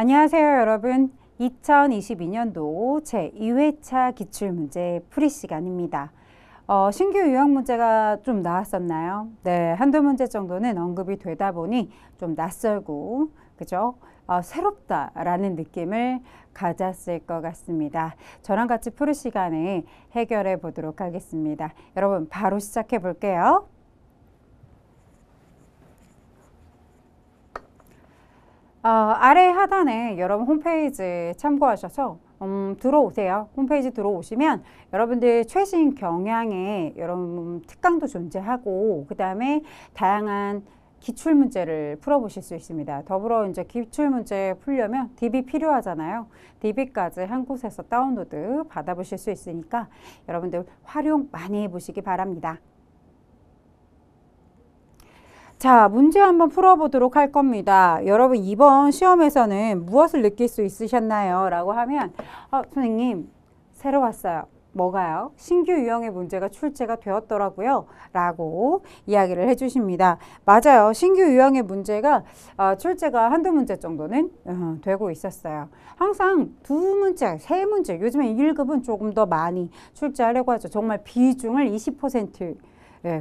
안녕하세요, 여러분. 2022년도 제2회차 기출문제 풀이 시간입니다. 신규 유형 문제가 좀 나왔었나요? 네, 한두 문제 정도는 언급이 되다 보니 좀 낯설고, 그죠? 새롭다라는 느낌을 가졌을 것 같습니다. 저랑 같이 풀이 시간에 해결해 보도록 하겠습니다. 여러분, 바로 시작해 볼게요. 아래 하단에 여러분 홈페이지 참고하셔서 들어오세요. 홈페이지 들어오시면 여러분들 최신 경향의 여러분 특강도 존재하고 그 다음에 다양한 기출문제를 풀어보실 수 있습니다. 더불어 이제 기출문제 풀려면 DB 필요하잖아요. DB까지 한 곳에서 다운로드 받아보실 수 있으니까 여러분들 활용 많이 해보시기 바랍니다. 자, 문제 한번 풀어보도록 할 겁니다. 여러분 이번 시험에서는 무엇을 느낄 수 있으셨나요? 라고 하면 선생님 새로 왔어요. 뭐가요? 신규 유형의 문제가 출제가 되었더라고요. 라고 이야기를 해주십니다. 맞아요. 신규 유형의 문제가 출제가 한두 문제 정도는 되고 있었어요. 항상 두 문제, 세 문제, 요즘에 1급은 조금 더 많이 출제하려고 하죠. 정말 비중을 20%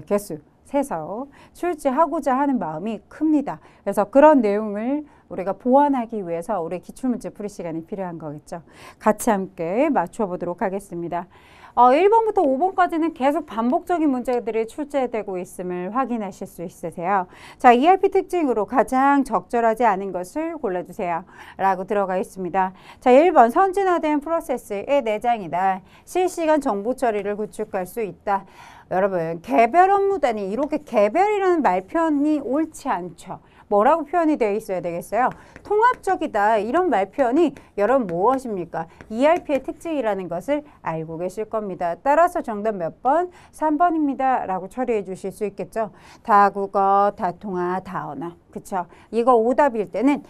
개수 세서 출제하고자 하는 마음이 큽니다. 그래서 그런 내용을 우리가 보완하기 위해서 우리 기출문제 풀이 시간이 필요한 거겠죠. 같이 함께 맞춰보도록 하겠습니다. 1번부터 5번까지는 계속 반복적인 문제들이 출제되고 있음을 확인하실 수 있으세요. 자, ERP 특징으로 가장 적절하지 않은 것을 골라주세요. 라고 들어가 있습니다. 자, 1번 선진화된 프로세스의 내장이다. 실시간 정보 처리를 구축할 수 있다. 여러분, 개별 업무단위, 이렇게 개별이라는 말표현이 옳지 않죠. 뭐라고 표현이 되어 있어야 되겠어요? 통합적이다. 이런 말표현이 여러분 무엇입니까? ERP의 특징이라는 것을 알고 계실 겁니다. 따라서 정답 몇 번? 3번입니다. 라고 처리해 주실 수 있겠죠. 다국어, 다통화, 다언어. 그쵸? 이거 오답일 때는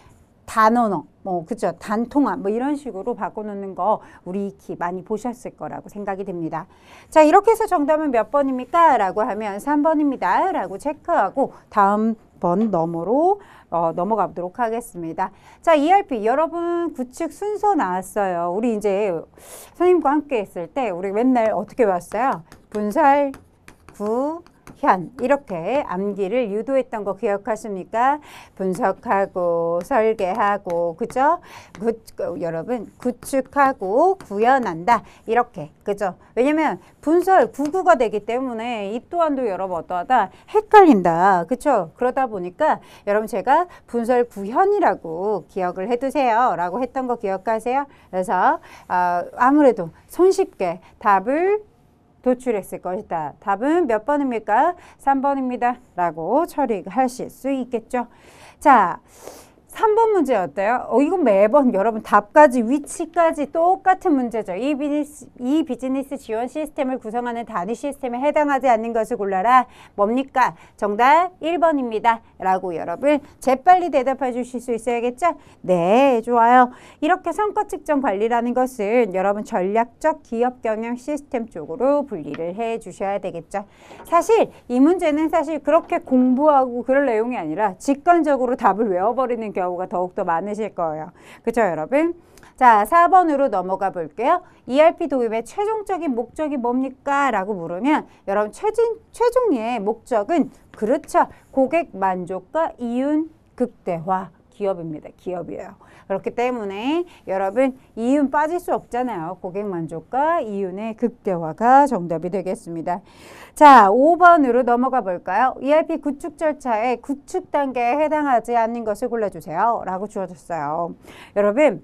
단언어, 그죠? 단통화, 이런 식으로 바꿔놓는 거 우리 익히 많이 보셨을 거라고 생각이 됩니다. 자, 이렇게 해서 정답은 몇 번입니까? 라고 하면 3번입니다. 라고 체크하고 다음 번 넘어가 보도록 하겠습니다. 자, ERP 여러분 구축 순서 나왔어요. 우리 이제 선생님과 함께 했을 때 우리 맨날 어떻게 왔어요? 분설, 현 이렇게 암기를 유도했던 거 기억하십니까? 분석하고 설계하고 그죠? 여러분 구축하고 구현한다 이렇게 그죠? 왜냐면 분설 구구가 되기 때문에 이 또한도 여러분 어떠하다 헷갈린다 그쵸? 그러다 보니까 여러분 제가 분설 구현이라고 기억을 해두세요 라고 했던 거 기억하세요? 그래서 아무래도 손쉽게 답을 도출했을 것이다. 답은 몇 번입니까? 3번입니다. 라고 처리하실 수 있겠죠. 자, 3번 문제 어때요? 이건 매번 여러분 답까지 위치까지 똑같은 문제죠. 이 비즈니스 지원 시스템을 구성하는 단위 시스템에 해당하지 않는 것을 골라라. 뭡니까? 정답 1번입니다. 라고 여러분 재빨리 대답해 주실 수 있어야겠죠? 네, 좋아요. 이렇게 성과 측정 관리라는 것은 여러분 전략적 기업 경영 시스템 쪽으로 분리를 해 주셔야 되겠죠. 사실 이 문제는 사실 그렇게 공부하고 그럴 내용이 아니라 직관적으로 답을 외워버리는 경우가 더욱더 많으실 거예요. 그죠, 여러분? 자, 4번으로 넘어가 볼게요. ERP 도입의 최종적인 목적이 뭡니까? 라고 물으면 여러분 최종의 목적은 그렇죠. 고객 만족과 이윤 극대화. 기업입니다. 기업이에요. 그렇기 때문에 여러분 이윤 빠질 수 없잖아요. 고객 만족과 이윤의 극대화가 정답이 되겠습니다. 자, 5번으로 넘어가 볼까요? ERP 구축 절차의 구축 단계에 해당하지 않는 것을 골라주세요. 라고 주어졌어요. 여러분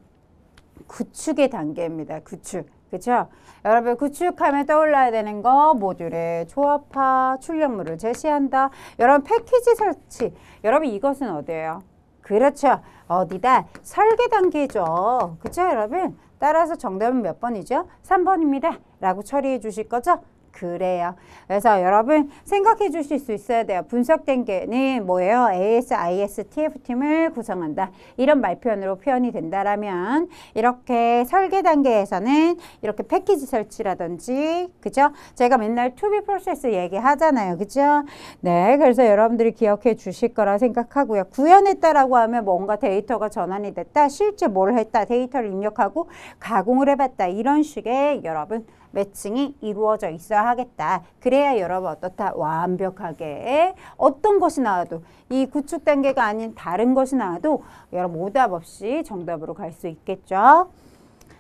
구축의 단계입니다. 구축. 그렇죠? 여러분 구축하면 떠올라야 되는 거 모듈의 조합화, 출력물을 제시한다. 여러분 패키지 설치. 여러분 이것은 어디예요? 그렇죠. 어디다? 설계 단계죠. 그렇죠, 여러분? 따라서 정답은 몇 번이죠? 3번입니다. 라고 처리해 주실 거죠? 그래요. 그래서 여러분 생각해 주실 수 있어야 돼요. 분석 단계는 뭐예요? AS, IS, TF팀을 구성한다. 이런 말표현으로 표현이 된다라면 이렇게 설계 단계에서는 이렇게 패키지 설치라든지 그죠? 제가 맨날 to be process 얘기하잖아요. 그죠? 네, 그래서 여러분들이 기억해 주실 거라 생각하고요. 구현했다라고 하면 뭔가 데이터가 전환이 됐다. 실제 뭘 했다. 데이터를 입력하고 가공을 해봤다. 이런 식의 여러분 매칭이 이루어져 있어야 하겠다. 그래야 여러분 어떻다? 완벽하게 어떤 것이 나와도 이 구축 단계가 아닌 다른 것이 나와도 여러분 오답 없이 정답으로 갈 수 있겠죠.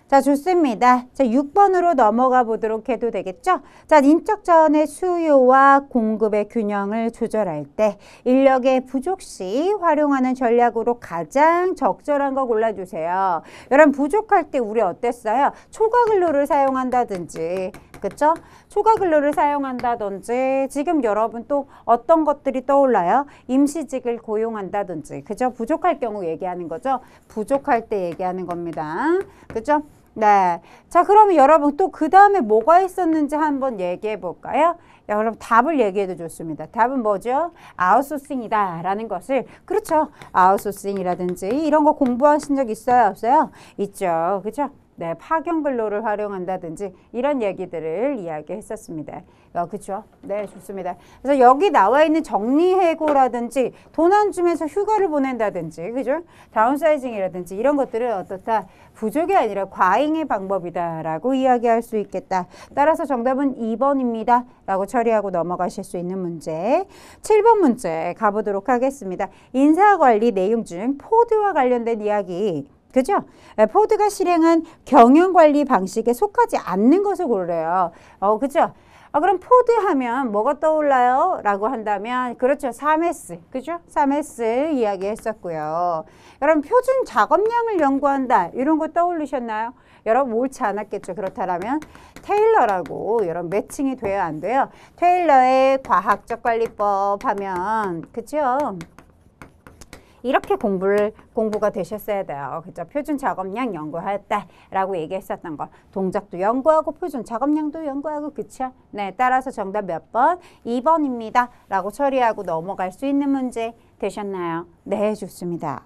자, 좋습니다. 자, 6번으로 넘어가 보도록 해도 되겠죠? 자, 인적 자원의 수요와 공급의 균형을 조절할 때 인력의 부족 시 활용하는 전략으로 가장 적절한 거 골라주세요. 여러분, 부족할 때 우리 어땠어요? 초과 근로를 사용한다든지, 그쵸? 초과 근로를 사용한다든지, 지금 여러분 또 어떤 것들이 떠올라요? 임시직을 고용한다든지, 그죠? 부족할 경우 얘기하는 거죠? 부족할 때 얘기하는 겁니다. 그죠? 네. 자, 그러면 여러분 또 그 다음에 뭐가 있었는지 한번 얘기해 볼까요? 여러분 답을 얘기해도 좋습니다. 답은 뭐죠? 아웃소싱이다 라는 것을 그렇죠. 아웃소싱이라든지 이런 거 공부하신 적 있어요? 없어요? 있죠. 그죠? 네, 파견 근로를 활용한다든지 이런 얘기들을 이야기했었습니다. 그렇죠? 네, 좋습니다. 그래서 여기 나와 있는 정리해고라든지 돈 안 주면서 휴가를 보낸다든지, 그죠? 다운사이징이라든지 이런 것들은 어떻다? 부족이 아니라 과잉의 방법이다라고 이야기할 수 있겠다. 따라서 정답은 2번입니다. 라고 처리하고 넘어가실 수 있는 문제. 7번 문제 가보도록 하겠습니다. 인사관리 내용 중 포드와 관련된 이야기. 그죠? 포드가 실행한 경영관리 방식에 속하지 않는 것을 고르래요. 그죠? 그럼 포드 하면 뭐가 떠올라요? 라고 한다면 그렇죠. 3S. 그죠? 3S 이야기했었고요. 여러분 표준 작업량을 연구한다. 이런 거 떠올리셨나요? 여러분 옳지 않았겠죠. 그렇다면 테일러라고 여러분 매칭이 돼야 안 돼요. 테일러의 과학적 관리법 하면 그죠? 이렇게 공부가 되셨어야 돼요. 그죠? 표준 작업량 연구했다라고 얘기했었던 거. 동작도 연구하고 표준 작업량도 연구하고 그쵸? 네, 따라서 정답 몇 번? 2번입니다. 라고 처리하고 넘어갈 수 있는 문제 되셨나요? 네, 좋습니다.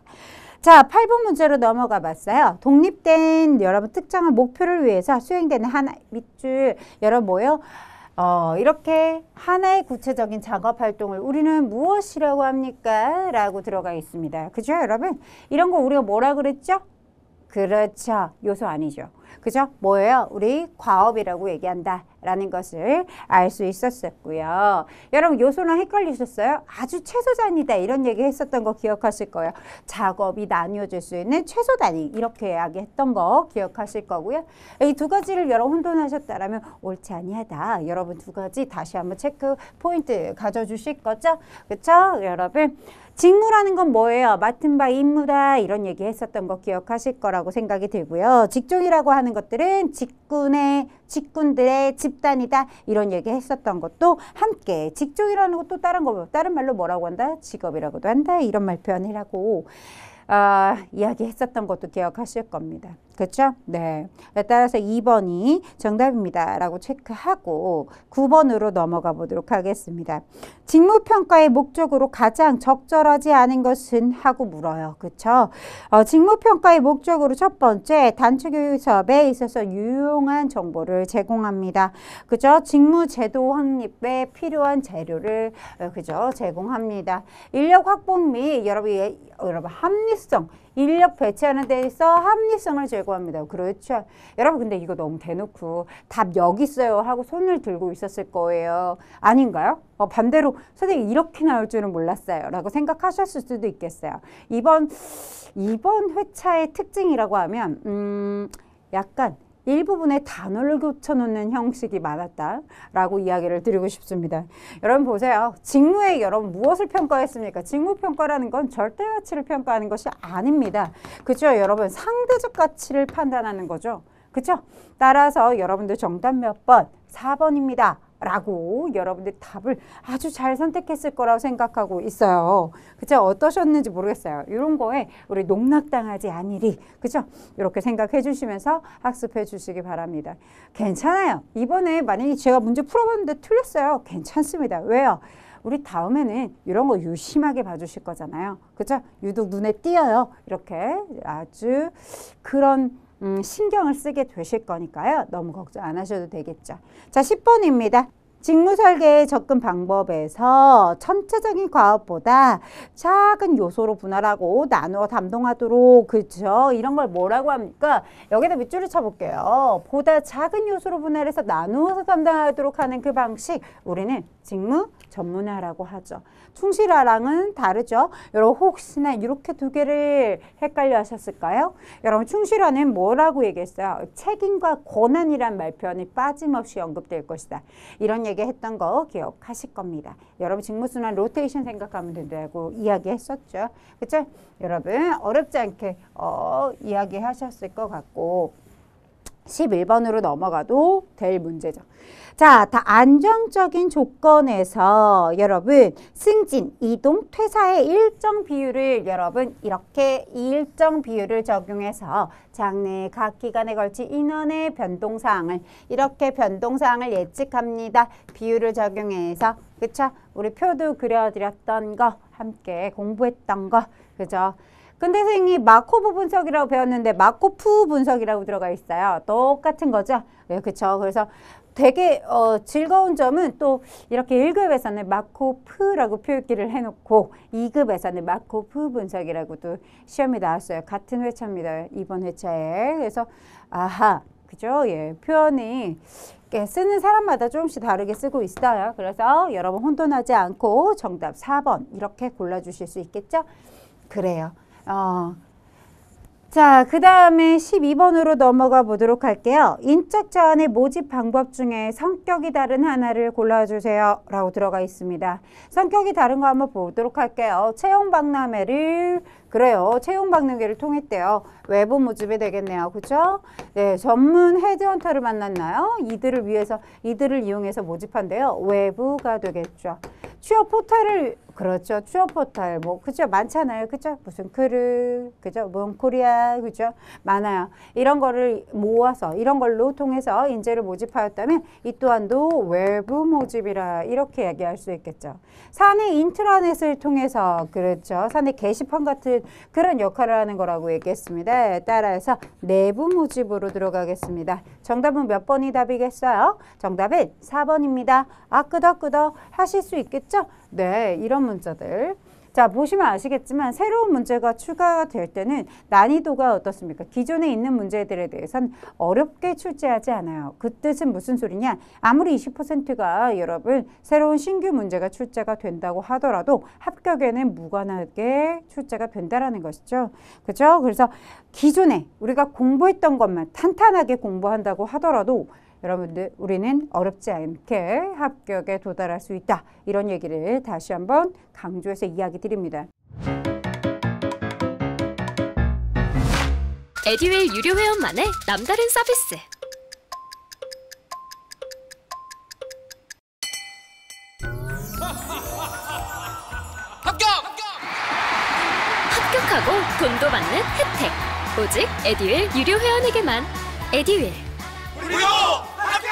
자, 8번 문제로 넘어가 봤어요. 독립된 여러분 특정한 목표를 위해서 수행되는 하나 밑줄 여러분 뭐요? 이렇게 하나의 구체적인 작업 활동을 우리는 무엇이라고 합니까? 라고 들어가 있습니다. 그죠, 여러분? 이런 거 우리가 뭐라 그랬죠? 그렇죠. 요소 아니죠. 그죠? 뭐예요? 우리 과업이라고 얘기한다. 라는 것을 알 수 있었고요. 여러분 요소랑 헷갈리셨어요? 아주 최소 단위다 이런 얘기 했었던 거 기억하실 거예요. 작업이 나뉘어질 수 있는 최소 단위 이렇게 이야기했던 거 기억하실 거고요. 이 두 가지를 여러분 혼돈하셨다라면 옳지 아니하다. 여러분 두 가지 다시 한번 체크 포인트 가져주실 거죠? 그렇죠? 여러분 직무라는 건 뭐예요? 맡은 바 임무다 이런 얘기 했었던 거 기억하실 거라고 생각이 들고요. 직종이라고 하는 것들은 직군들의 집단이다 이런 얘기 했었던 것도 함께 직종이라는 것도 다른 말로 뭐라고 한다? 직업이라고도 한다 이런 말 표현이라고 이야기했었던 것도 기억하실 겁니다. 그렇죠? 네. 따라서 2번이 정답입니다. 라고 체크하고 9번으로 넘어가 보도록 하겠습니다. 직무평가의 목적으로 가장 적절하지 않은 것은? 하고 물어요. 그렇죠? 직무평가의 목적으로 첫 번째 단축교육 사업에 있어서 유용한 정보를 제공합니다. 그죠? 직무제도 확립에 필요한 재료를 그죠? 제공합니다. 인력 확보 및 여러분 합리성 인력 배치하는 데 있어 합리성을 제고합니다. 그렇죠? 여러분 근데 이거 너무 대놓고 답 여기 있어요 하고 손을 들고 있었을 거예요. 아닌가요? 반대로 선생님 이렇게 나올 줄은 몰랐어요 라고 생각하셨을 수도 있겠어요. 이번 회차의 특징이라고 하면 약간 일부분에 단어를 고쳐놓는 형식이 많았다라고 이야기를 드리고 싶습니다. 여러분 보세요. 직무에 여러분 무엇을 평가했습니까? 직무평가라는 건 절대 가치를 평가하는 것이 아닙니다. 그죠? 여러분 상대적 가치를 판단하는 거죠. 그죠? 따라서 여러분들 정답 몇 번? 4번입니다. 라고 여러분들 답을 아주 잘 선택했을 거라고 생각하고 있어요. 그쵸? 어떠셨는지 모르겠어요. 이런 거에 우리 농락당하지 않으리. 그죠? 이렇게 생각해 주시면서 학습해 주시기 바랍니다. 괜찮아요. 이번에 만약에 제가 문제 풀어봤는데 틀렸어요. 괜찮습니다. 왜요? 우리 다음에는 이런 거 유심하게 봐주실 거잖아요. 그죠? 유독 눈에 띄어요. 이렇게 아주 그런 신경을 쓰게 되실 거니까요. 너무 걱정 안 하셔도 되겠죠. 자, 10번입니다. 직무설계의 접근 방법에서 전체적인 과업보다 작은 요소로 분할하고 나누어 담당하도록, 그죠? 이런 걸 뭐라고 합니까? 여기다 밑줄을 쳐볼게요. 보다 작은 요소로 분할해서 나누어서 담당하도록 하는 그 방식, 우리는 직무 전문화라고 하죠. 충실화랑은 다르죠. 여러분 혹시나 이렇게 두 개를 헷갈려 하셨을까요? 여러분 충실화는 뭐라고 얘기했어요? 책임과 권한이란 말표현이 빠짐없이 언급될 것이다. 이런 얘기 했던 거 기억하실 겁니다. 여러분 직무순환 로테이션 생각하면 된다고 이야기했었죠. 그쵸? 여러분 어렵지 않게 이야기하셨을 것 같고 11번으로 넘어가도 될 문제죠. 자, 다 안정적인 조건에서 여러분 승진, 이동, 퇴사의 일정 비율을 여러분 이렇게 일정 비율을 적용해서 장래 각 기간에 걸친 인원의 변동사항을 이렇게 변동사항을 예측합니다. 비율을 적용해서 그쵸? 우리 표도 그려드렸던 거 함께 공부했던 거 그죠? 근데 선생님 마코브 분석이라고 배웠는데 마코프 분석이라고 들어가 있어요. 똑같은 거죠? 네, 그쵸? 그래서 되게 즐거운 점은 또 이렇게 1급에서는 마코프라고 표기를 해놓고 2급에서는 마코프 분석이라고도 시험이 나왔어요. 같은 회차입니다. 이번 회차에. 그래서 아하, 그죠? 예, 표현이 쓰는 사람마다 조금씩 다르게 쓰고 있어요. 그래서 여러분 혼돈하지 않고 정답 4번 이렇게 골라주실 수 있겠죠? 그래요. 자, 그 다음에 12번으로 넘어가 보도록 할게요. 인적 자원의 모집 방법 중에 성격이 다른 하나를 골라주세요. 라고 들어가 있습니다. 성격이 다른 거 한번 보도록 할게요. 채용 박람회를, 그래요. 채용 박람회를 통했대요. 외부 모집이 되겠네요. 그죠? 네, 전문 헤드헌터를 만났나요? 이들을 이용해서 모집한대요. 외부가 되겠죠. 취업 포털을 그렇죠. 취업 포털 뭐 그죠 많잖아요. 그죠? 무슨 크루 그죠? 몬코리아 그죠? 많아요. 이런 거를 모아서 이런 걸로 통해서 인재를 모집하였다면 이 또한도 외부 모집이라 이렇게 얘기할 수 있겠죠. 사내 인트라넷을 통해서 그렇죠. 사내 게시판 같은 그런 역할을 하는 거라고 얘기했습니다. 따라서 내부 모집으로 들어가겠습니다. 정답은 몇 번이 답이겠어요? 정답은 4번입니다. 아 끄덕끄덕 하실 수 있겠죠? 네, 이런 문자들. 자, 보시면 아시겠지만 새로운 문제가 추가가 될 때는 난이도가 어떻습니까? 기존에 있는 문제들에 대해서는 어렵게 출제하지 않아요. 그 뜻은 무슨 소리냐? 아무리 20%가 여러분 새로운 신규 문제가 출제가 된다고 하더라도 합격에는 무관하게 출제가 된다라는 것이죠. 그죠? 그래서 기존에 우리가 공부했던 것만 탄탄하게 공부한다고 하더라도 여러분들 우리는 어렵지 않게 합격에 도달할 수 있다. 이런 얘기를 다시 한번 강조해서 이야기 드립니다. 에듀윌 유료 회원만의 남다른 서비스. 합격! 합격하고 돈도 받는 혜택. 오직 에듀윌 유료 회원에게만. 에듀윌. 무료 합격!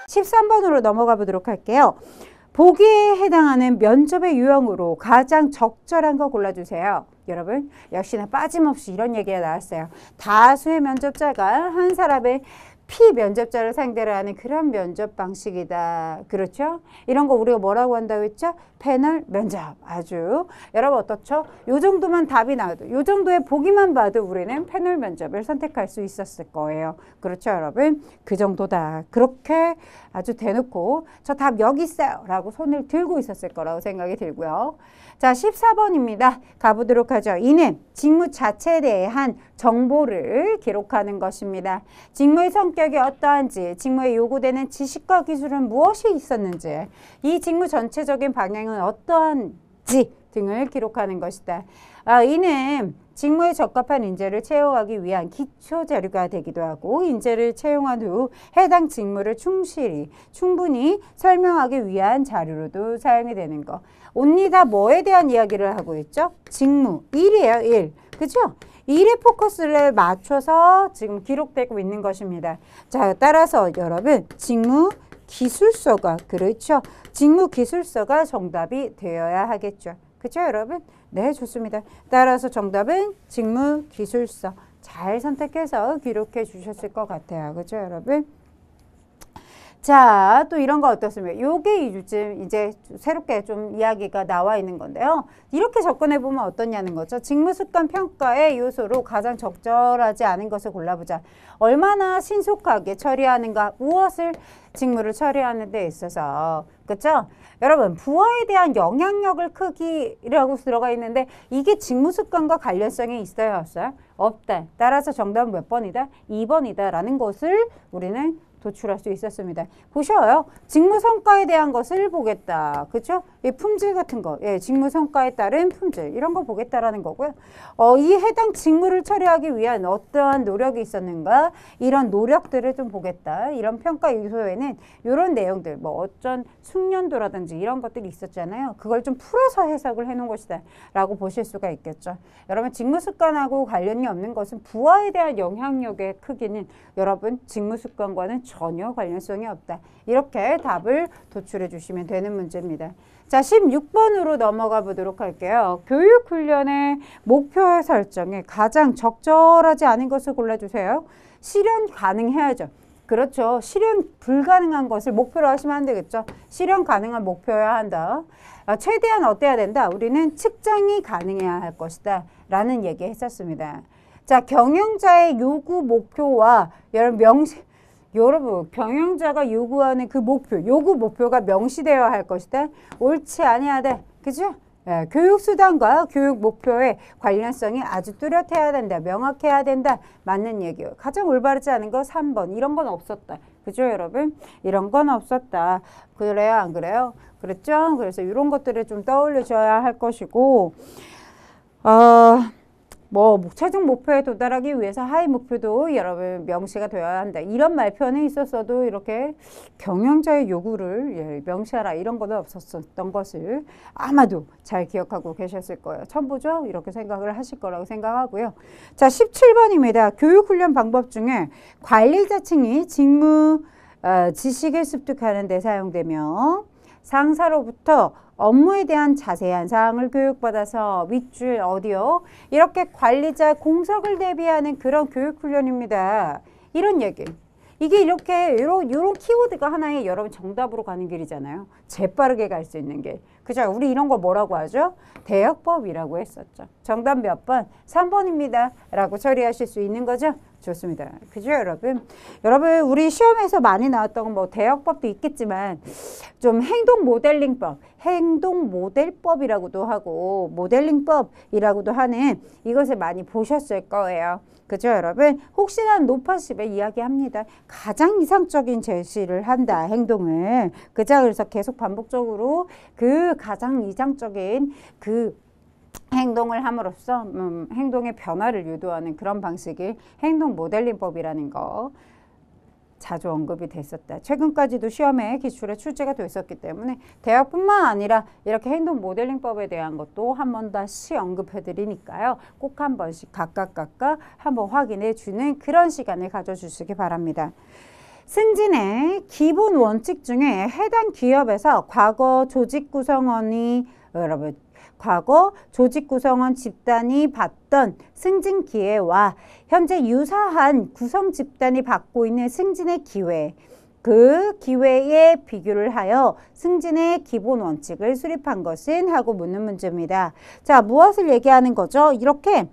13번으로 넘어가 보도록 할게요. 보기에 해당하는 면접의 유형으로 가장 적절한 거 골라주세요. 여러분 역시나 빠짐없이 이런 얘기가 나왔어요. 다수의 면접자가 한 사람의 피면접자를 상대로 하는 그런 면접 방식이다. 그렇죠? 이런 거 우리가 뭐라고 한다고 했죠? 패널 면접. 아주 여러분 어떻죠? 요 정도만 답이 나와도 요 정도의 보기만 봐도 우리는 패널 면접을 선택할 수 있었을 거예요. 그렇죠 여러분? 그 정도다. 그렇게 아주 대놓고 저 답 여기 있어요 라고 손을 들고 있었을 거라고 생각이 들고요. 자 14번입니다. 가보도록 하죠. 이는 직무 자체에 대한 정보를 기록하는 것입니다. 직무의 성격이 어떠한지, 직무에 요구되는 지식과 기술은 무엇이 있었는지, 이 직무 전체적인 방향은 어떠한지 등을 기록하는 것이다. 이는 직무에 적합한 인재를 채용하기 위한 기초 자료가 되기도 하고 인재를 채용한 후 해당 직무를 충분히 설명하기 위한 자료로도 사용이 되는 거. 온리 다 뭐에 대한 이야기를 하고 있죠? 직무, 일이에요, 일. 그죠? 일에 포커스를 맞춰서 지금 기록되고 있는 것입니다. 자, 따라서 여러분 직무 기술서가 그렇죠. 직무 기술서가 정답이 되어야 하겠죠. 그렇죠, 여러분? 네, 좋습니다. 따라서 정답은 직무 기술서 잘 선택해서 기록해 주셨을 것 같아요. 그렇죠, 여러분? 자, 또 이런 거 어떻습니까? 요게 요즘 이제 새롭게 좀 이야기가 나와 있는 건데요. 이렇게 접근해 보면 어떠냐는 거죠. 직무습관 평가의 요소로 가장 적절하지 않은 것을 골라보자. 얼마나 신속하게 처리하는가, 무엇을 직무를 처리하는 데 있어서. 그렇죠? 여러분, 부하에 대한 영향력을 크기라고 들어가 있는데 이게 직무습관과 관련성이 있어요, 없어요? 없다. 따라서 정답은 몇 번이다? 2번이다 라는 것을 우리는 도출할 수 있었습니다. 보셔요. 직무 성과에 대한 것을 보겠다. 그렇죠? 이 품질 같은 거. 예, 직무 성과에 따른 품질. 이런 거 보겠다라는 거고요. 이 해당 직무를 처리하기 위한 어떠한 노력이 있었는가? 이런 노력들을 좀 보겠다. 이런 평가 요소에는 이런 내용들, 뭐 어쩐 숙련도라든지 이런 것들이 있었잖아요. 그걸 좀 풀어서 해석을 해놓은 것이다. 라고 보실 수가 있겠죠. 여러분, 직무 습관하고 관련이 없는 것은 부하에 대한 영향력의 크기는 여러분, 직무 습관과는 전혀 관련성이 없다. 이렇게 답을 도출해 주시면 되는 문제입니다. 자, 16번으로 넘어가 보도록 할게요. 교육훈련의 목표 설정에 가장 적절하지 않은 것을 골라주세요. 실현 가능해야죠. 그렇죠. 실현 불가능한 것을 목표로 하시면 안 되겠죠. 실현 가능한 목표여야 한다. 최대한 어때야 된다? 우리는 측정이 가능해야 할 것이다. 라는 얘기 했었습니다. 자, 경영자의 요구 목표와 여러분 경영자가 요구하는 그 목표, 요구 목표가 명시되어야 할 것이다. 옳지 아니하다. 그죠? 예, 교육수단과 교육 목표의 관련성이 아주 뚜렷해야 된다. 명확해야 된다. 맞는 얘기예요. 가장 올바르지 않은 거 3번. 이런 건 없었다. 그죠, 여러분? 이런 건 없었다. 그래요, 안 그래요? 그랬죠? 그래서 이런 것들을 좀 떠올려 줘야 할 것이고 최종 목표에 도달하기 위해서 하위 목표도 여러분 명시가 되어야 한다. 이런 말편에 있었어도 이렇게 경영자의 요구를 명시하라 이런 거는 없었던 것을 아마도 잘 기억하고 계셨을 거예요. 첨부죠? 이렇게 생각을 하실 거라고 생각하고요. 자, 17번입니다. 교육훈련 방법 중에 관리자층이 직무 지식을 습득하는 데 사용되며 상사로부터 업무에 대한 자세한 사항을 교육받아서 윗줄 어디요? 이렇게 관리자 공석을 대비하는 그런 교육훈련입니다. 이런 얘기. 이게 이렇게 요런 키워드가 하나의 여러분 정답으로 가는 길이잖아요. 재빠르게 갈 수 있는 길. 그죠? 우리 이런 거 뭐라고 하죠? 대역법이라고 했었죠. 정답 몇 번? 3번입니다. 라고 처리하실 수 있는 거죠? 좋습니다. 그죠, 여러분? 여러분, 우리 시험에서 많이 나왔던 뭐 대역법도 있겠지만 좀 행동 모델링법, 행동 모델법이라고도 하고 모델링법이라고도 하는 이것을 많이 보셨을 거예요. 그죠, 여러분? 혹시나 높아집에 이야기합니다. 가장 이상적인 제시를 한다, 행동을. 그죠? 그래서 계속 반복적으로 그 가장 이상적인 그 행동을 함으로써 행동의 변화를 유도하는 그런 방식이 행동 모델링법이라는 거 자주 언급이 됐었다. 최근까지도 시험에 기출에 출제가 됐었기 때문에 대학뿐만 아니라 이렇게 행동 모델링법에 대한 것도 한 번 다시 언급해 드리니까요. 꼭 한 번씩 각각 한번 확인해 주는 그런 시간을 가져주시기 바랍니다. 승진의 기본 원칙 중에 해당 기업에서 과거 조직 구성원 집단이 받던 승진 기회와 현재 유사한 구성 집단이 받고 있는 승진의 기회, 그 기회에 비교를 하여 승진의 기본 원칙을 수립한 것은 하고 묻는 문제입니다. 자, 무엇을 얘기하는 거죠? 이렇게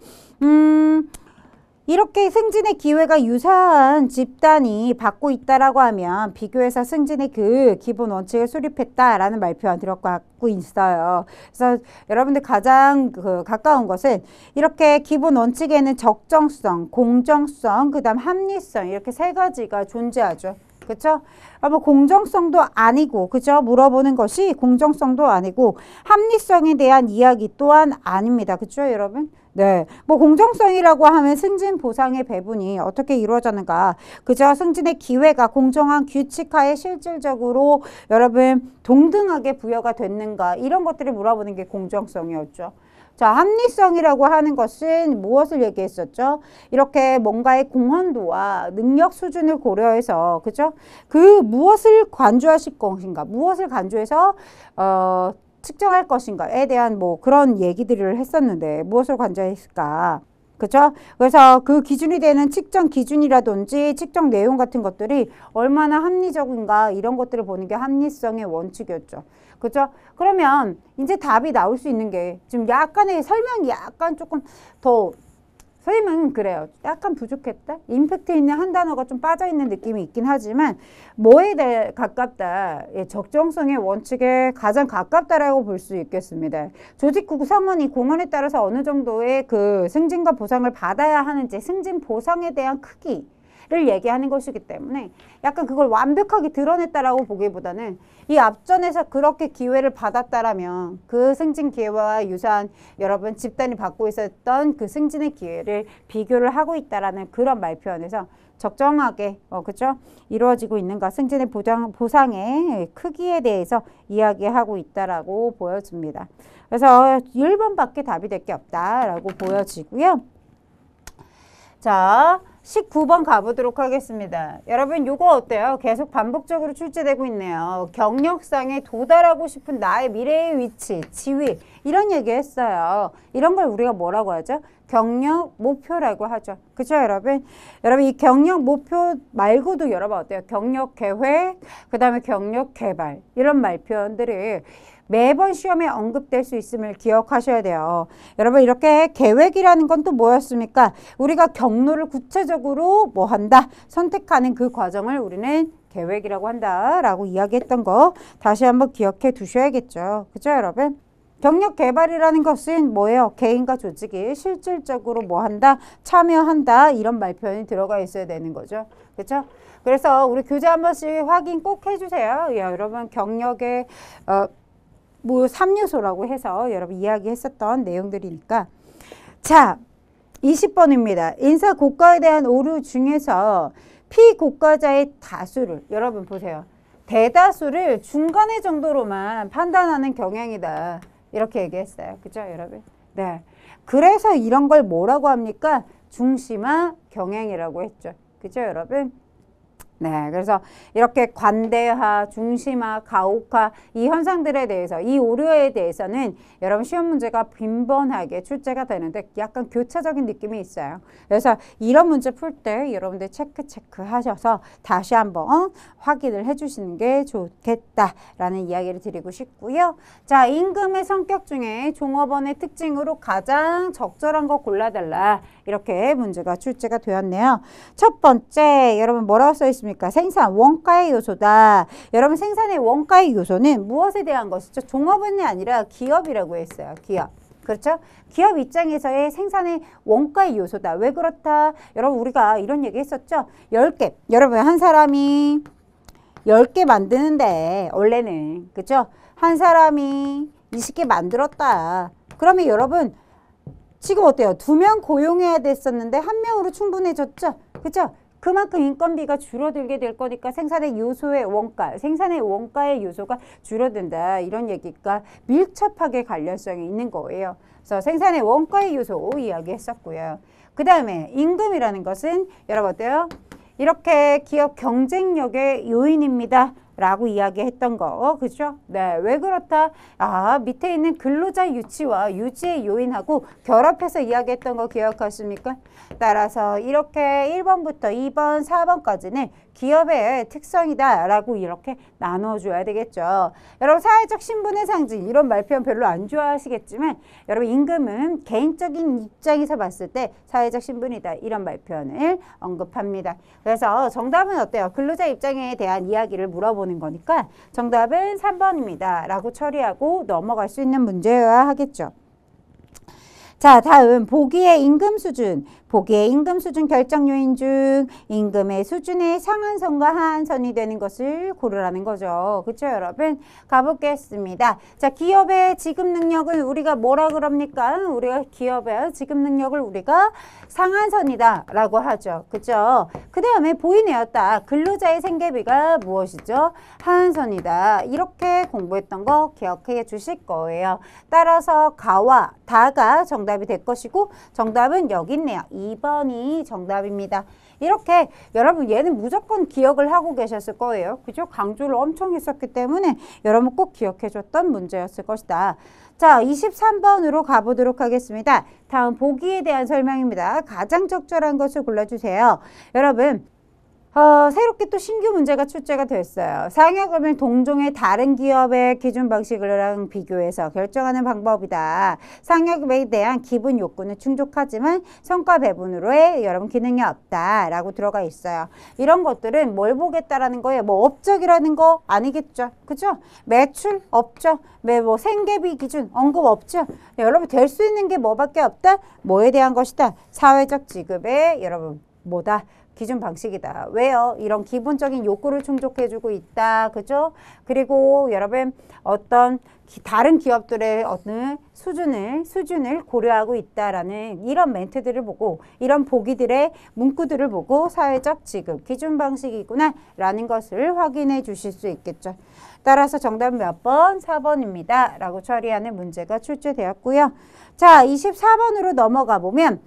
승진의 기회가 유사한 집단이 받고 있다라고 하면 비교해서 승진의 그 기본 원칙을 수립했다라는 말표가 들어가고 있어요. 그래서 여러분들 가장 가까운 것은 이렇게 기본 원칙에는 적정성, 공정성, 그다음 합리성 이렇게 세 가지가 존재하죠. 그렇죠? 뭐 공정성도 아니고, 그죠? 물어보는 것이 공정성도 아니고 합리성에 대한 이야기 또한 아닙니다. 그렇죠, 여러분? 네, 뭐 공정성이라고 하면 승진 보상의 배분이 어떻게 이루어졌는가. 그저 승진의 기회가 공정한 규칙하에 실질적으로 여러분 동등하게 부여가 됐는가. 이런 것들을 물어보는 게 공정성이었죠. 자, 합리성이라고 하는 것은 무엇을 얘기했었죠? 이렇게 뭔가의 공헌도와 능력 수준을 고려해서, 그죠? 그 무엇을 간주하실 것인가, 무엇을 간주해서, 측정할 것인가에 대한 뭐 그런 얘기들을 했었는데, 무엇을 간주했을까? 그죠? 그래서 그 기준이 되는 측정 기준이라든지 측정 내용 같은 것들이 얼마나 합리적인가 이런 것들을 보는 게 합리성의 원칙이었죠. 그죠? 그러면 이제 답이 나올 수 있는 게 지금 약간의 설명이 약간 조금 더 선생님은 그래요. 약간 부족했다? 임팩트 있는 한 단어가 좀 빠져있는 느낌이 있긴 하지만 뭐에 대해 가깝다? 예, 적정성의 원칙에 가장 가깝다라고 볼 수 있겠습니다. 조직 구성원이 공헌에 따라서 어느 정도의 그 승진과 보상을 받아야 하는지 승진 보상에 대한 크기를 얘기하는 것이기 때문에 약간 그걸 완벽하게 드러냈다라고 보기보다는 이 앞전에서 그렇게 기회를 받았다라면 그 승진 기회와 유사한 여러분 집단이 받고 있었던 그 승진의 기회를 비교를 하고 있다라는 그런 말 표현에서 적정하게 그죠? 이루어지고 있는가 승진의 보상의 크기에 대해서 이야기하고 있다라고 보여집니다. 그래서 1번밖에 답이 될 게 없다라고 보여지고요. 자, 19번 가보도록 하겠습니다. 여러분 요거 어때요? 계속 반복적으로 출제되고 있네요. 경력상에 도달하고 싶은 나의 미래의 위치, 지위 이런 얘기 했어요. 이런 걸 우리가 뭐라고 하죠? 경력 목표라고 하죠. 그죠 여러분? 여러분 이 경력 목표 말고도 여러분 어때요? 경력 계획, 그 다음에 경력 개발 이런 말 표현들이 매번 시험에 언급될 수 있음을 기억하셔야 돼요. 여러분 이렇게 계획이라는 건 또 뭐였습니까? 우리가 경로를 구체적으로 뭐 한다? 선택하는 그 과정을 우리는 계획이라고 한다라고 이야기했던 거 다시 한번 기억해 두셔야겠죠. 그죠 여러분? 경력 개발이라는 것은 뭐예요? 개인과 조직이 실질적으로 뭐 한다? 참여한다 이런 말 표현이 들어가 있어야 되는 거죠. 그렇죠? 그래서 우리 교재 한 번씩 확인 꼭 해주세요. 야, 여러분 경력의 뭐 3요소라고 해서 여러분 이야기했었던 내용들이니까. 자, 20번입니다. 인사 고과에 대한 오류 중에서 피고과자의 다수를 여러분 보세요. 대다수를 중간의 정도로만 판단하는 경향이다. 이렇게 얘기했어요. 그죠 여러분? 네. 그래서 이런 걸 뭐라고 합니까? 중심화 경향이라고 했죠. 그죠 여러분? 네, 그래서 이렇게 관대화, 중심화, 가혹화 이 현상들에 대해서 이 오류에 대해서는 여러분 시험 문제가 빈번하게 출제가 되는데 약간 교차적인 느낌이 있어요. 그래서 이런 문제 풀 때 여러분들 체크 하셔서 다시 한번 확인을 해주시는 게 좋겠다라는 이야기를 드리고 싶고요. 자, 임금의 성격 중에 종업원의 특징으로 가장 적절한 거 골라달라. 이렇게 문제가 출제가 되었네요. 첫 번째, 여러분 뭐라고 써 있습니까? 생산, 원가의 요소다. 여러분 생산의 원가의 요소는 무엇에 대한 것이죠? 종업원이 아니라 기업이라고 했어요. 기업. 그렇죠? 기업 입장에서의 생산의 원가의 요소다. 왜 그렇다? 여러분 우리가 이런 얘기 했었죠? 10개. 여러분 한 사람이 10개 만드는데 원래는 그렇죠? 한 사람이 20개 만들었다. 그러면 여러분 지금 어때요? 2명 고용해야 됐었는데 1명으로 충분해졌죠? 그죠? 그만큼 인건비가 줄어들게 될 거니까 생산의 요소의 원가, 생산의 원가의 요소가 줄어든다. 이런 얘기가 밀접하게 관련성이 있는 거예요. 그래서 생산의 원가의 요소 이야기했었고요. 그 다음에 임금이라는 것은 여러분 어때요? 이렇게 기업 경쟁력의 요인입니다. 라고 이야기했던 거 그죠? 네, 왜 그렇다? 아, 밑에 있는 근로자 유치와 유지의 요인하고 결합해서 이야기했던 거 기억하십니까? 따라서 이렇게 1번부터 2번, 4번까지는 기업의 특성이다 라고 이렇게 나눠줘야 되겠죠. 여러분 사회적 신분의 상징 이런 말표현 별로 안 좋아하시겠지만 여러분 임금은 개인적인 입장에서 봤을 때 사회적 신분이다 이런 말표현을 언급합니다. 그래서 정답은 어때요? 근로자 입장에 대한 이야기를 물어보는 거니까 정답은 3번입니다 라고 처리하고 넘어갈 수 있는 문제여야 하겠죠. 자, 다음 보기의 임금 수준. 보기에 임금 수준 결정 요인 중 임금의 수준의 상한선과 하한선이 되는 것을 고르라는 거죠. 그렇죠, 여러분? 가보겠습니다. 자, 기업의 지급 능력을 우리가 뭐라 그럽니까? 우리가 기업의 지급 능력을 우리가 상한선이다 라고 하죠. 그죠? 그 다음에 보이네요. 딱 근로자의 생계비가 무엇이죠? 하한선이다. 이렇게 공부했던 거 기억해 주실 거예요. 따라서 가와 다가 정답이 될 것이고 정답은 여기 있네요. 2번이 정답입니다. 이렇게 여러분 얘는 무조건 기억을 하고 계셨을 거예요. 그죠? 강조를 엄청 했었기 때문에 여러분 꼭 기억해 줬던 문제였을 것이다. 자, 23번으로 가보도록 하겠습니다. 다음 보기에 대한 설명입니다. 가장 적절한 것을 골라주세요. 여러분 새롭게 또 신규 문제가 출제가 됐어요. 상여금을 동종의 다른 기업의 기준 방식이랑 비교해서 결정하는 방법이다. 상여금에 대한 기본 요건은 충족하지만 성과 배분으로의 여러분 기능이 없다 라고 들어가 있어요. 이런 것들은 뭘 보겠다라는 거예요. 뭐 업적이라는 거 아니겠죠. 그죠? 매출 업적, 뭐 생계비 기준 언급 없죠. 여러분 될 수 있는 게 뭐밖에 없다? 뭐에 대한 것이다? 사회적 지급의 여러분 뭐다? 기준 방식이다. 왜요? 이런 기본적인 욕구를 충족해주고 있다. 그죠? 그리고 여러분 어떤 다른 기업들의 어느 수준을 고려하고 있다라는 이런 멘트들을 보고 이런 보기들의 문구들을 보고 사회적 지급 기준 방식이구나 라는 것을 확인해 주실 수 있겠죠. 따라서 정답은 몇 번? 4번입니다. 라고 처리하는 문제가 출제되었고요. 자, 24번으로 넘어가 보면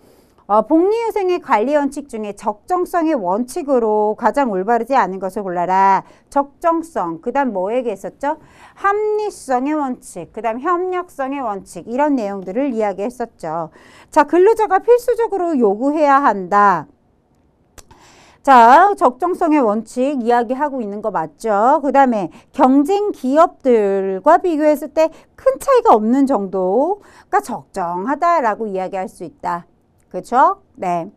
복리후생의 관리 원칙 중에 적정성의 원칙으로 가장 올바르지 않은 것을 골라라. 적정성, 그 다음 뭐 얘기했었죠? 합리성의 원칙, 그 다음 협력성의 원칙 이런 내용들을 이야기했었죠. 자, 근로자가 필수적으로 요구해야 한다. 자, 적정성의 원칙 이야기하고 있는 거 맞죠? 그 다음에 경쟁 기업들과 비교했을 때 큰 차이가 없는 정도가 적정하다라고 이야기할 수 있다. 그렇죠? 네.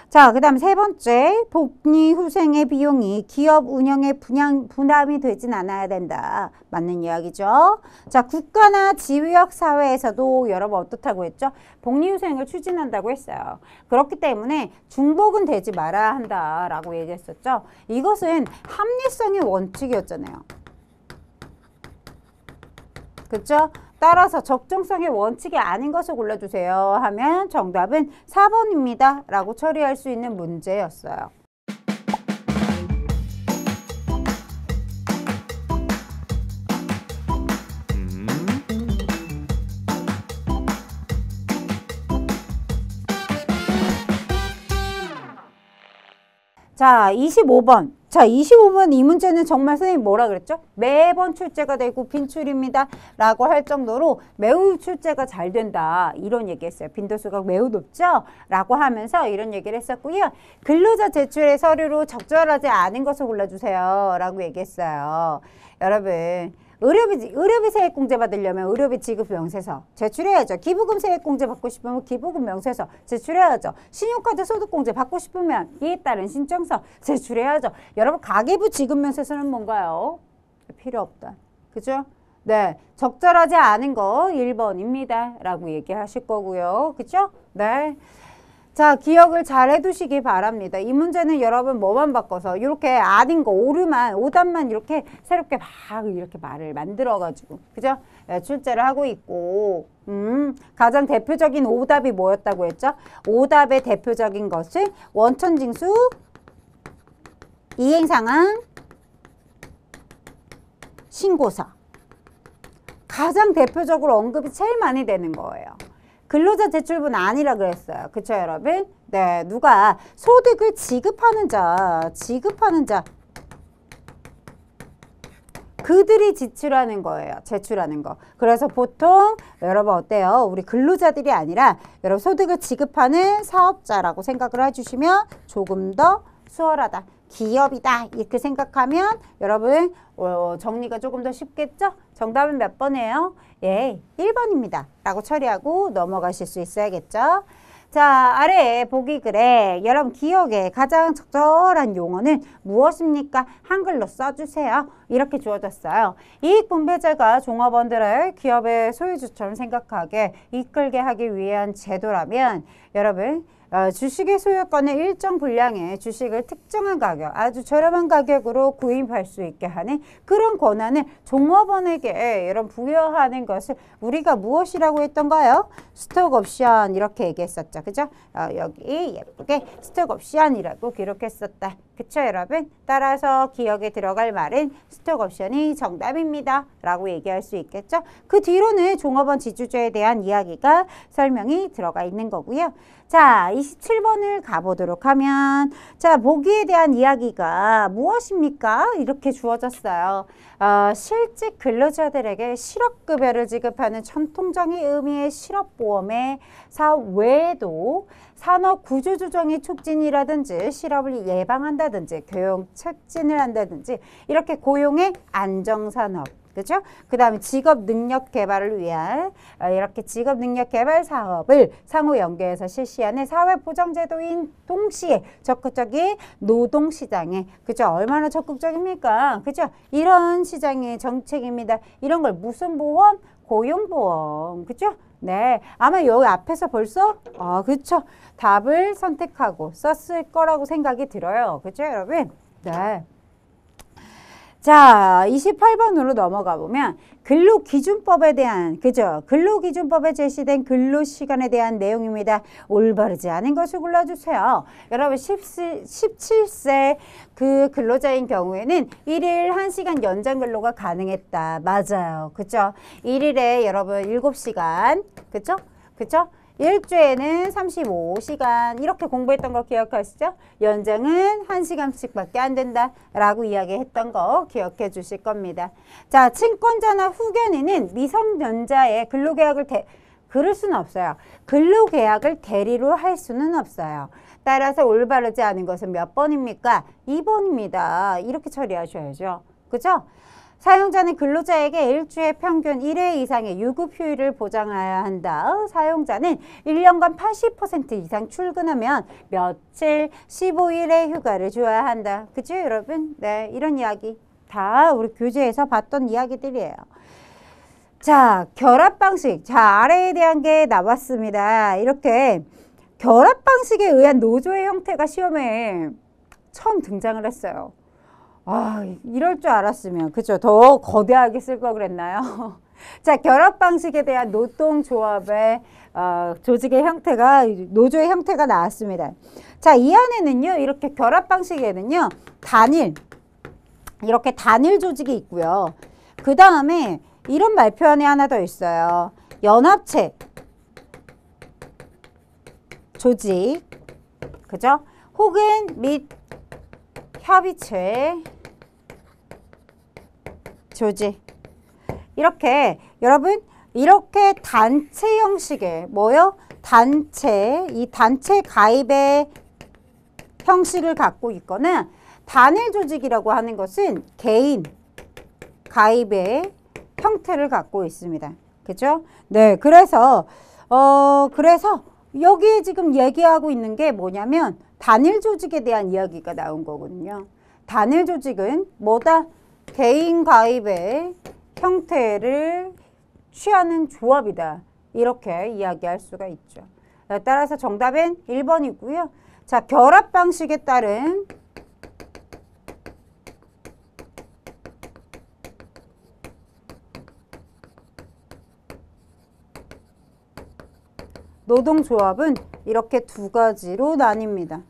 자, 그 다음 세 번째, 복리후생의 비용이 기업 운영에 부담이 되진 않아야 된다. 맞는 이야기죠. 자, 국가나 지휘역 사회에서도 여러분 어떻다고 했죠? 복리후생을 추진한다고 했어요. 그렇기 때문에 중복은 되지 말아야 한다라고 얘기했었죠. 이것은 합리성의 원칙이었잖아요. 그렇죠? 따라서 적정성의 원칙이 아닌 것을 골라주세요 하면 정답은 4번입니다. 라고 처리할 수 있는 문제였어요. 자, 25번. 자, 25번 이 문제는 정말 선생님 뭐라 그랬죠? 매번 출제가 되고 빈출입니다. 라고 할 정도로 매우 출제가 잘 된다. 이런 얘기했어요. 빈도수가 매우 높죠? 라고 하면서 이런 얘기를 했었고요. 근로자 제출의 서류로 적절하지 않은 것을 골라주세요. 라고 얘기했어요. 여러분. 의료비 세액공제 받으려면 의료비 지급 명세서 제출해야죠. 기부금 세액공제 받고 싶으면 기부금 명세서 제출해야죠. 신용카드 소득공제 받고 싶으면 이에 따른 신청서 제출해야죠. 여러분 가계부 지급 명세서는 뭔가요? 필요 없다. 그죠? 네, 적절하지 않은 거 1번입니다. 라고 얘기하실 거고요. 그죠? 네. 자, 기억을 잘 해두시기 바랍니다. 이 문제는 여러분 뭐만 바꿔서 이렇게 아닌 거 오답만 이렇게 새롭게 막 이렇게 말을 만들어가지고 그죠? 네, 출제를 하고 있고 가장 대표적인 오답이 뭐였다고 했죠? 오답의 대표적인 것은 원천징수, 이행상황, 신고서 가장 대표적으로 언급이 제일 많이 되는 거예요. 근로자 제출분 아니라 그랬어요. 그쵸, 여러분? 네, 누가 소득을 지급하는 자, 그들이 지출하는 거예요. 제출하는 거. 그래서 보통 여러분 어때요? 우리 근로자들이 아니라 여러분 소득을 지급하는 사업자라고 생각을 해주시면 조금 더 수월하다. 기업이다. 이렇게 생각하면 여러분 정리가 조금 더 쉽겠죠? 정답은 몇 번이에요? 예, 1번입니다. 라고 처리하고 넘어가실 수 있어야겠죠? 자, 아래에 보기 글에 여러분 기억에 가장 적절한 용어는 무엇입니까? 한글로 써주세요. 이렇게 주어졌어요. 이익분배제가 종업원들을 기업의 소유주처럼 생각하게 이끌게 하기 위한 제도라면 여러분 주식의 소유권의 일정 분량의 주식을 특정한 가격, 아주 저렴한 가격으로 구입할 수 있게 하는 그런 권한을 종업원에게 이런 부여하는 것을 우리가 무엇이라고 했던가요? 스톡 옵션 이렇게 얘기했었죠. 그죠? 여기 예쁘게 스톡 옵션이라고 기록했었다. 그쵸 여러분? 따라서 기억에 들어갈 말은 스톡 옵션이 정답입니다. 라고 얘기할 수 있겠죠? 그 뒤로는 종업원 지주주에 대한 이야기가 설명이 들어가 있는 거고요. 자, 27번을 가보도록 하면 자, 보기에 대한 이야기가 무엇입니까? 이렇게 주어졌어요. 실직 근로자들에게 실업급여를 지급하는 전통적인 의미의 실업보험의 사업 외에도 산업 구조조정의 촉진이라든지 실업을 예방한다든지 교육 촉진을 한다든지 이렇게 고용의 안정산업 그죠? 그 다음에 직업 능력 개발을 위한 이렇게 직업 능력 개발 사업을 상호 연계해서 실시하는 사회보장제도인 동시에 적극적인 노동시장에 그죠? 얼마나 적극적입니까? 그죠? 이런 시장의 정책입니다. 이런 걸 무슨 보험? 고용보험. 그죠? 네. 아마 여기 앞에서 벌써 그쵸? 답을 선택하고 썼을 거라고 생각이 들어요. 그죠, 여러분? 네. 자, 28번으로 넘어가 보면 근로기준법에 대한 그죠? 근로기준법에 제시된 근로시간에 대한 내용입니다. 올바르지 않은 것을 골라주세요. 여러분 17세 그 근로자인 경우에는 1일 1시간 연장 근로가 가능했다. 맞아요. 그죠? 1일에 여러분 7시간 그죠? 그죠? 일주에는 35시간 이렇게 공부했던 거 기억하시죠? 연장은 1시간씩밖에 안 된다라고 이야기했던 거 기억해 주실 겁니다. 자, 친권자나 후견인은 미성년자의 근로계약을 그럴 수는 없어요. 근로계약을 대리로 할 수는 없어요. 따라서 올바르지 않은 것은 몇 번입니까? 2번입니다. 이렇게 처리하셔야죠. 그죠? 사용자는 근로자에게 일주에 평균 1회 이상의 유급휴일을 보장해야 한다. 사용자는 1년간 80% 이상 출근하면 며칠 15일의 휴가를 줘야 한다. 그죠 여러분? 네, 이런 이야기 다 우리 교재에서 봤던 이야기들이에요. 자, 결합 방식. 자, 아래에 대한 게 나왔습니다. 이렇게 결합 방식에 의한 노조의 형태가 시험에 처음 등장을 했어요. 이럴 줄 알았으면 그죠? 더 거대하게 쓸 거 그랬나요? 자, 결합 방식에 대한 노동조합의 조직의 형태가 노조의 형태가 나왔습니다. 자, 이 안에는요. 이렇게 결합 방식에는요. 이렇게 단일 조직이 있고요. 그 다음에 이런 말표안이 하나 더 있어요. 연합체 조직 그죠? 혹은 및 협의체 조직 이렇게 여러분 이렇게 단체 형식의 뭐요? 이 단체 가입의 형식을 갖고 있거나 단일 조직이라고 하는 것은 개인 가입의 형태를 갖고 있습니다. 그죠? 네, 그래서 여기에 지금 얘기하고 있는 게 뭐냐면 단일 조직에 대한 이야기가 나온 거거든요. 단일 조직은 뭐다? 개인 가입의 형태를 취하는 조합이다. 이렇게 이야기할 수가 있죠. 따라서 정답은 1번이고요. 자, 결합 방식에 따른 노동조합은 이렇게 두 가지로 나뉩니다.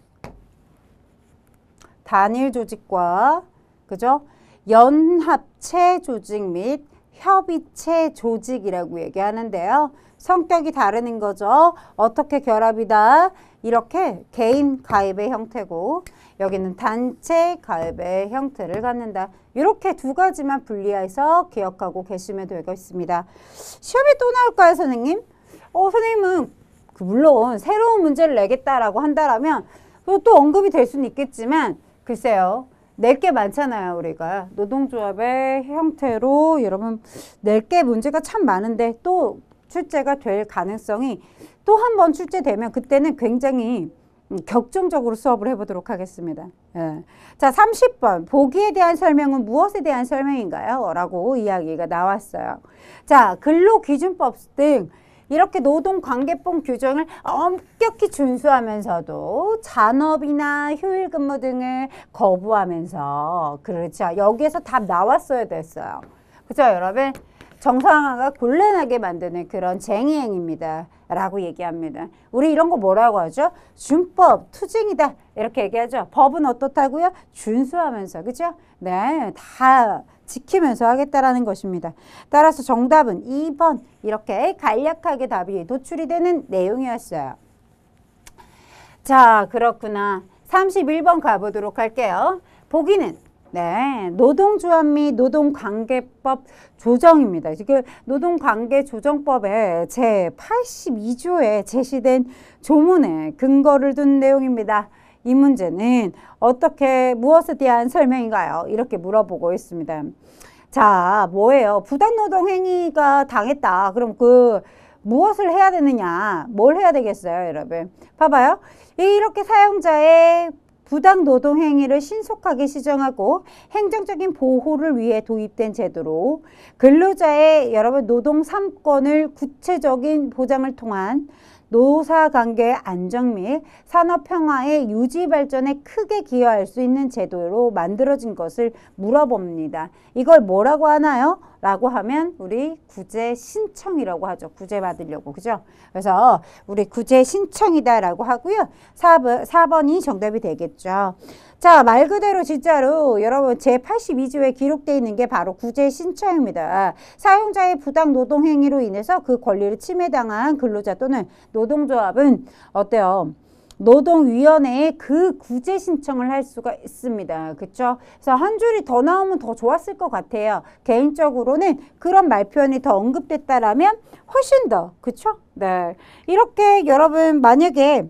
단일 조직과 그죠? 연합체 조직 및 협의체 조직이라고 얘기하는데요. 성격이 다르는 거죠. 어떻게 결합이다? 이렇게 개인 가입의 형태고 여기는 단체 가입의 형태를 갖는다. 이렇게 두 가지만 분리해서 기억하고 계시면 되겠습니다. 시험에 또 나올까요, 선생님? 선생님은 물론 새로운 문제를 내겠다라고 한다라면 또 언급이 될 수는 있겠지만 글쎄요. 낼 게 많잖아요. 우리가 노동조합의 형태로 여러분 낼 게 문제가 참 많은데 또 출제가 될 가능성이 또 한 번 출제되면 그때는 굉장히 격정적으로 수업을 해보도록 하겠습니다. 예. 자, 30번 보기에 대한 설명은 무엇에 대한 설명인가요? 라고 이야기가 나왔어요. 자, 근로기준법 등 이렇게 노동관계법 규정을 엄격히 준수하면서도 잔업이나 휴일근무 등을 거부하면서 그렇죠. 여기에서 답 나왔어야 됐어요. 그죠 여러분? 정상화가 곤란하게 만드는 그런 쟁의행위입니다. 라고 얘기합니다. 우리 이런 거 뭐라고 하죠? 준법, 투쟁이다. 이렇게 얘기하죠. 법은 어떻다고요? 준수하면서. 그죠? 네, 다 지키면서 하겠다라는 것입니다. 따라서 정답은 2번 이렇게 간략하게 답이 도출이 되는 내용이었어요. 자, 그렇구나. 31번 가보도록 할게요. 보기는 네, 노동조합 및 노동관계법 조정입니다. 지금 노동관계조정법의 제82조에 제시된 조문에 근거를 둔 내용입니다. 이 문제는 어떻게 무엇에 대한 설명인가요? 이렇게 물어보고 있습니다. 자, 뭐예요? 부당노동 행위가 당했다. 그럼 그 무엇을 해야 되느냐? 뭘 해야 되겠어요, 여러분? 봐봐요. 이렇게 사용자의 부당 노동 행위를 신속하게 시정하고 행정적인 보호를 위해 도입된 제도로 근로자의 여러분 노동 3권을 구체적인 보장을 통한 노사관계의 안정 및 산업평화의 유지 발전에 크게 기여할 수 있는 제도로 만들어진 것을 물어봅니다. 이걸 뭐라고 하나요? 라고 하면 우리 구제 신청이라고 하죠. 구제 받으려고. 그죠? 그래서 우리 구제 신청이다 라고 하고요. 4번이 정답이 되겠죠. 자, 말 그대로 진짜로 여러분 제82조에 기록되어 있는 게 바로 구제 신청입니다. 사용자의 부당 노동 행위로 인해서 그 권리를 침해당한 근로자 또는 노동조합은 어때요? 노동위원회에 그 구제 신청을 할 수가 있습니다. 그렇죠? 그래서 한 줄이 더 나오면 더 좋았을 것 같아요. 개인적으로는 그런 말표현이 더 언급됐다라면 훨씬 더 그렇죠? 네, 이렇게 여러분 만약에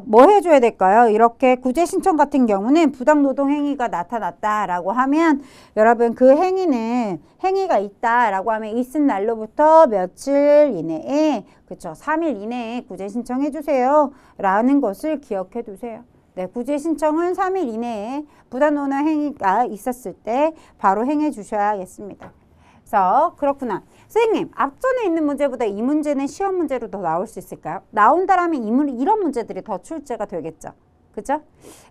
뭐 해줘야 될까요? 이렇게 구제 신청 같은 경우는 부당노동 행위가 나타났다라고 하면 여러분 그 행위가 있다라고 하면 있은 날로부터 며칠 이내에 그쵸 3일 이내에 구제 신청해 주세요 라는 것을 기억해 두세요. 네, 구제 신청은 3일 이내에 부당노동 행위가 있었을 때 바로 행해 주셔야겠습니다. 그래서 그렇구나. 선생님, 앞전에 있는 문제보다 이 문제는 시험 문제로 더 나올 수 있을까요? 나온다라면 이런 문제들이 더 출제가 되겠죠. 그죠?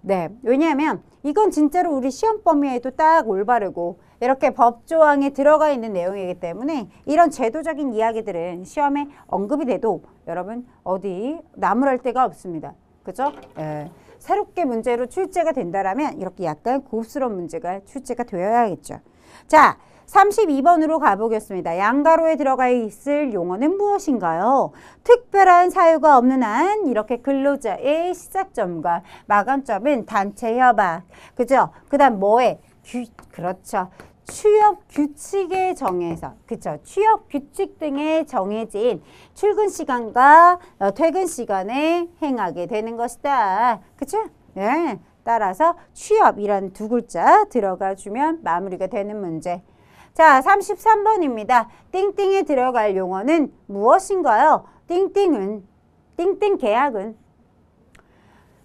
네. 왜냐하면 이건 진짜로 우리 시험 범위에도 딱 올바르고 이렇게 법조항에 들어가 있는 내용이기 때문에 이런 제도적인 이야기들은 시험에 언급이 돼도 여러분 어디 나무랄 데가 없습니다. 그죠? 네. 새롭게 문제로 출제가 된다라면 이렇게 약간 고급스러운 문제가 출제가 되어야겠죠. 자, 32번으로 가보겠습니다. 양가로에 들어가 있을 용어는 무엇인가요? 특별한 사유가 없는 한 이렇게 근로자의 시작점과 마감점은 단체 협약. 그죠? 그 다음 뭐에? 그렇죠. 취업 규칙에 정해서 그쵸 취업 규칙 등에 정해진 출근 시간과 퇴근 시간에 행하게 되는 것이다. 그쵸? 네. 따라서 취업이란 두 글자 들어가 주면 마무리가 되는 문제. 자, 33번입니다. 띵띵에 들어갈 용어는 무엇인가요? 띵띵 계약은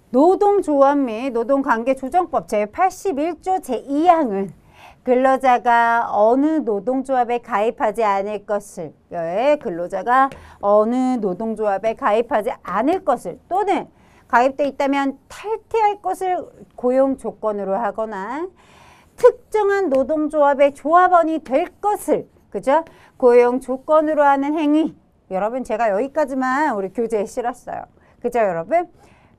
노동조합 및 노동관계조정법 제81조 제2항은 근로자가 어느 노동조합에 가입하지 않을 것을 근로자가 어느 노동조합에 가입하지 않을 것을 또는 가입돼 있다면 탈퇴할 것을 고용 조건으로 하거나 특정한 노동조합의 조합원이 될 것을 그죠? 고용 조건으로 하는 행위. 여러분 제가 여기까지만 우리 교재에 실었어요. 그죠 여러분?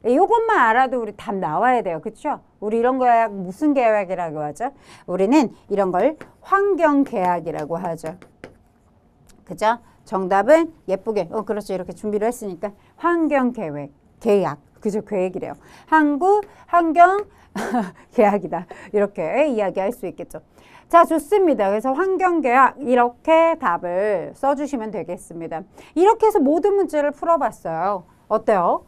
이것만 알아도 우리 답 나와야 돼요. 그렇죠? 우리 이런 계약 무슨 계약이라고 하죠? 우리는 이런 걸 환경계약이라고 하죠. 그죠? 정답은 예쁘게 그렇죠. 이렇게 준비를 했으니까 계약 그죠? 계획이래요. 환경 계약이다. 이렇게 이야기할 수 있겠죠. 자, 좋습니다. 그래서 환경계약 이렇게 답을 써주시면 되겠습니다. 이렇게 해서 모든 문제를 풀어봤어요. 어때요?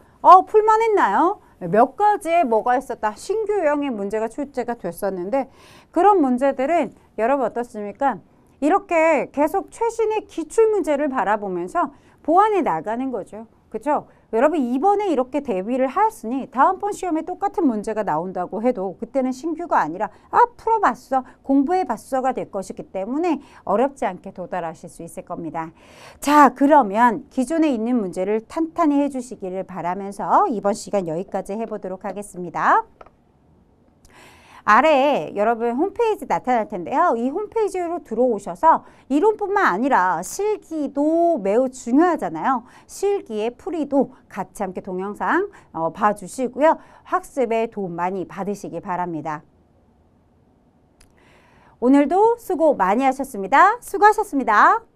풀만했나요? 몇 가지에 뭐가 있었다. 신규 유형의 문제가 출제가 됐었는데 그런 문제들은 여러분 어떻습니까? 이렇게 계속 최신의 기출문제를 바라보면서 보완해 나가는 거죠. 그렇죠? 여러분 이번에 이렇게 대비를 하였으니 다음번 시험에 똑같은 문제가 나온다고 해도 그때는 신규가 아니라 풀어봤어, 공부해봤어가 될 것이기 때문에 어렵지 않게 도달하실 수 있을 겁니다. 자, 그러면 기존에 있는 문제를 탄탄히 해주시기를 바라면서 이번 시간 여기까지 해보도록 하겠습니다. 아래에 여러분 홈페이지 나타날 텐데요. 이 홈페이지로 들어오셔서 이론뿐만 아니라 실기도 매우 중요하잖아요. 실기의 풀이도 같이 함께 동영상 봐주시고요. 학습에 도움 많이 받으시기 바랍니다. 오늘도 수고 많이 하셨습니다. 수고하셨습니다.